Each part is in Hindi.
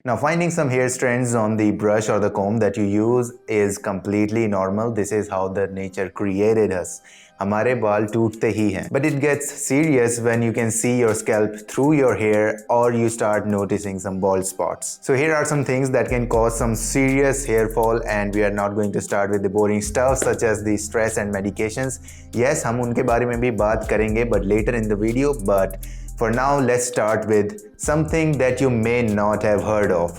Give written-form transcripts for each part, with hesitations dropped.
Now, finding some hair strands on the brush or the comb that you use is completely normal. This is how the nature created us. हमारे बाल टूटते ही हैं. But it gets serious when you can see your scalp through your hair or you start noticing some bald spots. So here are some things that can cause some serious hair fall, and we are not going to start with the boring stuff such as the stress and medications. Yes, हम उनके बारे में भी बात करेंगे but later in the video. But for now, let's start with something that you may not have heard of.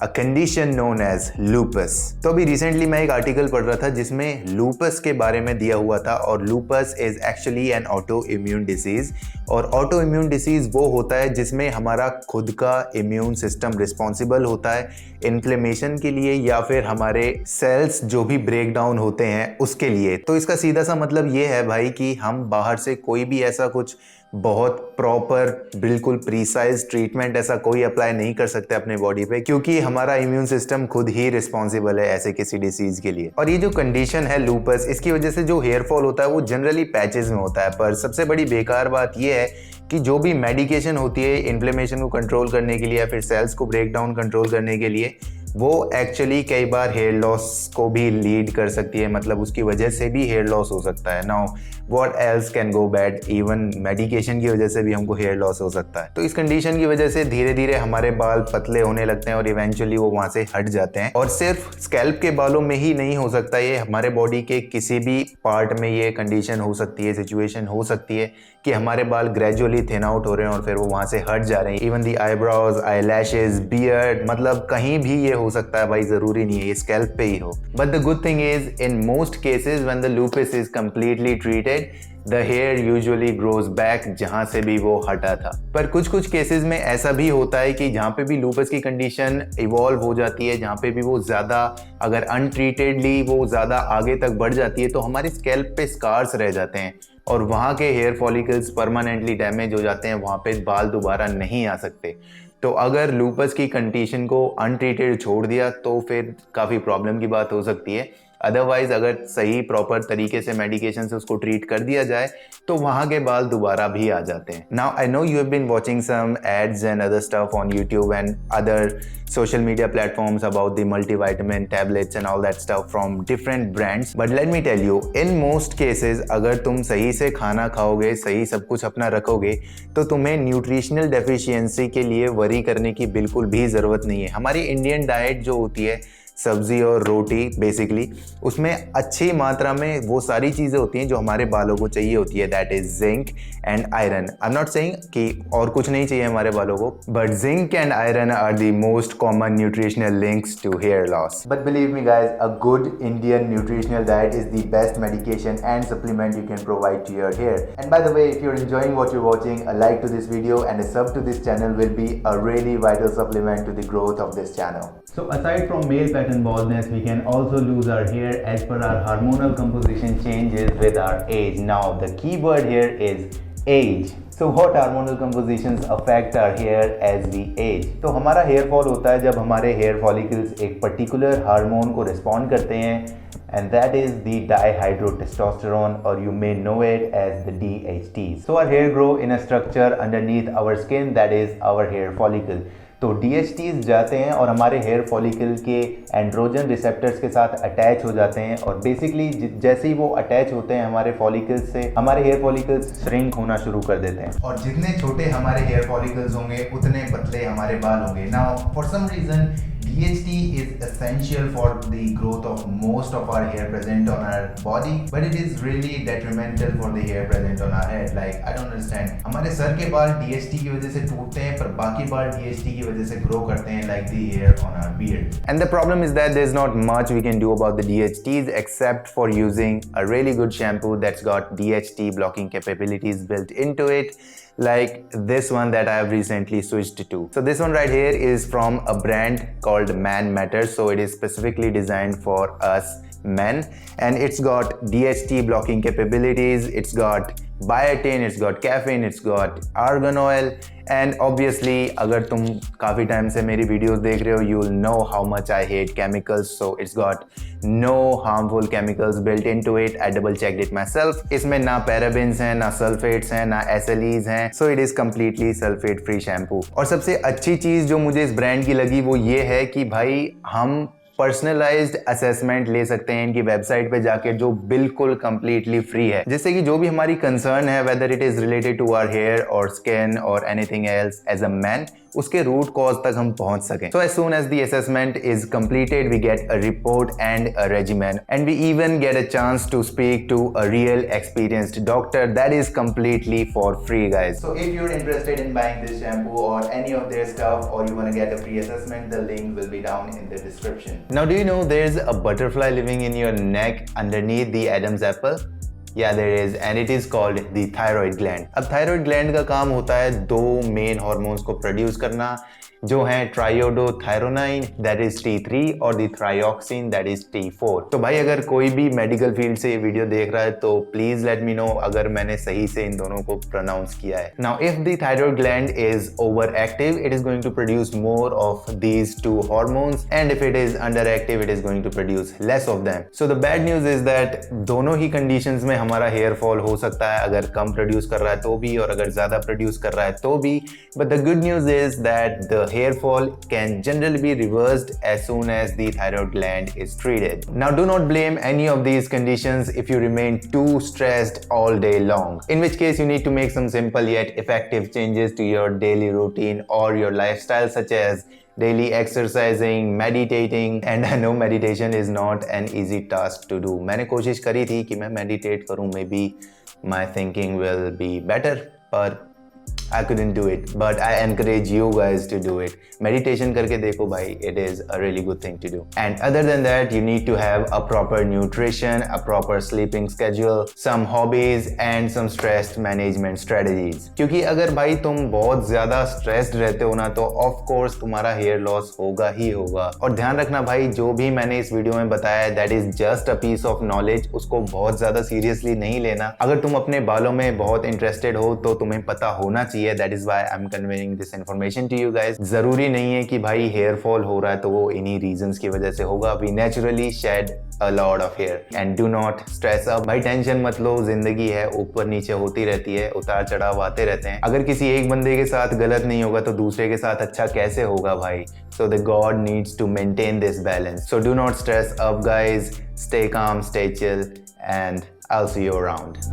A condition known as lupus. तो अभी रिसेंटली मैं एक आर्टिकल पढ़ रहा था जिसमें लूपस के बारे में दिया हुआ था, और lupus is actually an autoimmune disease. और ऑटो इम्यून डिसीज वो होता है जिसमें हमारा खुद का इम्यून सिस्टम रिस्पॉन्सिबल होता है इन्फ्लेमेशन के लिए या फिर हमारे सेल्स जो भी ब्रेक डाउन होते हैं उसके लिए. तो इसका सीधा सा मतलब ये है भाई कि हम बाहर से कोई भी ऐसा कुछ बहुत प्रॉपर बिल्कुल प्रीसाइज ट्रीटमेंट ऐसा कोई अप्लाई नहीं कर सकते अपने बॉडी पे, क्योंकि हमारा इम्यून सिस्टम खुद ही रिस्पॉन्सिबल है ऐसे किसी डिसीज के लिए. और ये जो कंडीशन है लूपस, इसकी वजह से जो हेयर फॉल होता है वो जनरली पैचेस में होता है. पर सबसे बड़ी बेकार बात ये है कि जो भी मेडिकेशन होती है इन्फ्लेमेशन को कंट्रोल करने के लिए या फिर सेल्स को ब्रेक डाउन कंट्रोल करने के लिए, वो एक्चुअली कई बार हेयर लॉस को भी लीड कर सकती है. मतलब उसकी वजह से भी हेयर लॉस हो सकता है. Now what else can go bad, even medication की वजह से भी हमको हेयर लॉस हो सकता है. तो इस कंडीशन की वजह से धीरे धीरे हमारे बाल पतले होने लगते हैं और इवेंचुअली वो वहां से हट जाते हैं. और सिर्फ स्कैल्प के बालों में ही नहीं हो सकता, ये हमारे बॉडी के किसी भी पार्ट में ये कंडीशन हो सकती है, सिचुएशन हो सकती है कि हमारे बाल ग्रेजुअली थिन आउट हो रहे हैं और फिर वो वहां से हट जा रहे हैं. Even the eyebrows, eye lashes, beard, मतलब कहीं भी ये हो सकता है भाई, जरूरी नहीं है ये स्कैल्प पे ही हो. But the good thing is in most cases when the lupus is completely treated the hair usually grows back जहां से भी वो हटा था. पर कुछ कुछ केसेस में ऐसा भी होता है कि जहां पे भी लूपस की कंडीशन इवॉल्व हो जाती है, जहां पे भी वो ज्यादा अगर अनट्रीटेडली वो ज्यादा आगे तक बढ़ जाती है तो हमारे स्कैल्प पे स्कार्स रह जाते हैं और वहाँ के हेयर फॉलिकल्स परमानेंटली डैमेज हो जाते हैं. वहाँ पे बाल दोबारा नहीं आ सकते. तो अगर लूपस की कंडीशन को अनट्रीटेड छोड़ दिया तो फिर काफ़ी प्रॉब्लम की बात हो सकती है. अदरवाइज अगर सही प्रॉपर तरीके से मेडिकेशन से उसको ट्रीट कर दिया जाए तो वहाँ के बाल दोबारा भी आ जाते हैं. Now I know you have been watching some ads and other stuff on YouTube and other social media platforms about the multivitamin tablets and all that stuff from different brands. But let me tell you, in most cases अगर तुम सही से खाना खाओगे, सही सब कुछ अपना रखोगे, तो तुम्हें न्यूट्रिशनल डेफिशिएंसी के लिए वरी करने की बिल्कुल भी ज़रूरत नहीं है. हमारी इंडियन डाइट जो होती है, सब्जी और रोटी बेसिकली, उसमें अच्छी मात्रा में वो सारी चीज़ें होती हैं जो हमारे बालों को चाहिए होती है. That is zinc and iron. I am not saying कि और कुछ नहीं चाहिए हमारे बालों को, but zinc and iron are the most common nutritional links to hair loss. But believe me guys, a good Indian nutritional diet is the best medication and supplement you can provide to your hair. And by the way, if you are enjoying what you're watching, a like to this video and a sub to this channel will be a really vital supplement to the growth of this channel. So aside from male pattern baldness, we can also lose our hair as per our hormonal composition changes with our age. Now the key word here is age. So what hormonal compositions affect our hair as we age? तो हमारा हेयर फॉल होता है जब हमारे हेयर फॉलिकल्स एक पर्टिकुलर हार्मोन को रिस्पॉन्ड करते हैं, and that is the dihydrotestosterone, or you may know it as the DHTs. So our hair grow in a structure underneath our skin, that is our hair follicle. तो DHTs जाते हैं और हमारे हेयर फॉलिकल के एंड्रोजन रिसेप्टर्स के साथ अटैच हो जाते हैं, और बेसिकली जैसे ही वो अटैच होते हैं हमारे फॉलिकल्स से, हमारे हेयर फॉलिकल्स श्रिंक होना शुरू कर देते हैं. और जितने छोटे हमारे हेयर फॉलिकल्स होंगे उतने पतले हमारे बाल होंगे. Now for some reason DHT is essential for the growth of most of our hair present on our body, but it is really detrimental for the hair present on our head. Like I don't understand. हमारे सर के बाल DHT की वजह से टूटते हैं पर बाकी बाल DHT की वजह से grow करते हैं, like the hair on our beard. And the problem is that there's not much we can do about the DHTs except for using a really good shampoo that's got DHT blocking capabilities built into it, like this one that I have recently switched to. So this one right here is from a brand called Man Matters. So it is specifically designed for us men, and it's got DHT blocking capabilities, it's got biotin, it's got caffeine, it's got argan oil, and obviously अगर तुम काफ़ी टाइम से मेरी वीडियोस देख रहे हो, you will know how much I hate chemicals, so it's got no harmful chemicals built into it. I double checked it myself. इसमें ना parabens हैं, ना sulfates हैं, ना SLEs हैं, so it is completely sulfate free shampoo. और सबसे अच्छी चीज़ जो मुझे इस ब्रांड की लगी वो ये है कि भाई हम पर्सनलाइज्ड असेसमेंट ले सकते हैं इनकी वेबसाइट पे जाके, जो बिल्कुल कंप्लीटली फ्री है, जिससे कि जो भी हमारी कंसर्न है, whether it is related to our hair और स्किन और anything else as a man, उसके रूट कॉज तक हम पहुंच सकें. So as soon as the assessment is completed, we get a report and a regimen, and we even get a chance to speak to a real experienced doctor. That is completely for free, guys. So if you're interested in buying this shampoo or any of their stuff, or you want to get a free assessment, the link will be down in the description. Now, do you know there's a butterfly living in your neck underneath the Adam's apple? Yeah, there is, and it is called the thyroid gland. अब thyroid gland का काम होता है दो मेन हार्मोन्स को प्रोड्यूस करना, जो है ट्राइयोडोथायरोनाइन दैट इज T3 और दी थ्रायोक्सिन दैट इज T4. तो भाई अगर कोई भी मेडिकल फील्ड से ये वीडियो देख रहा है तो प्लीज लेट मी नो अगर मैंने सही से इन दोनों को प्रोनाउंस किया है. Now if the thyroid gland is overactive, it is going to produce more of these two hormones, and if it is underactive, it is going to produce less of them. So the bad news is that दोनों ही कंडीशंस में हमारा हेयर फॉल हो सकता है, अगर कम प्रोड्यूस कर रहा है तो भी और अगर ज्यादा प्रोड्यूस कर रहा है तो भी. But the good news is that the hair fall can generally be reversed as soon as the thyroid gland is treated. Now, do not blame any of these conditions if you remain too stressed all day long, in which case you need to make some simple yet effective changes to your daily routine or your lifestyle, such as daily exercising, meditating, and I know meditation is not an easy task to do. मैंने कोशिश करी थी कि मैं meditate करूं, maybe my thinking will be better, but I couldn't do it, but I encourage you guys to do it. Meditation करके देखो भाई, it is a really good thing to do. And other than that, you need to have a proper nutrition, a proper sleeping schedule, some hobbies and some stress management strategies. क्योंकि अगर भाई तुम बहुत ज़्यादा stressed रहते हो ना, तो of course तुम्हारा hair loss होगा ही होगा. और ध्यान रखना भाई, जो भी मैंने इस वीडियो में बताया, that is just a piece of knowledge. उसको बहुत ज़्यादा seriously नहीं लेना. अगर तुम अपने बालों में बहुत interested हो तो तुम्हें पता होना चाहिए. That is why I'm conveying this information to you guys. जरूरी नहीं है कि भाई हेयर फॉल हो रहा है तो वो इन्हीं रीजंस की वजह से होगा. We naturally shed a lot of hair and do not stress up. भाई टेंशन मत लो, जिंदगी है, ऊपर नीचे होती रहती है, उतार चढ़ाव आते रहते हैं. अगर किसी एक बंदे के साथ गलत नहीं होगा तो दूसरे के साथ अच्छा कैसे होगा भाई. So the God needs to maintain this balance. So do not stress up, guys. Stay calm, stay chill, and I'll see you around.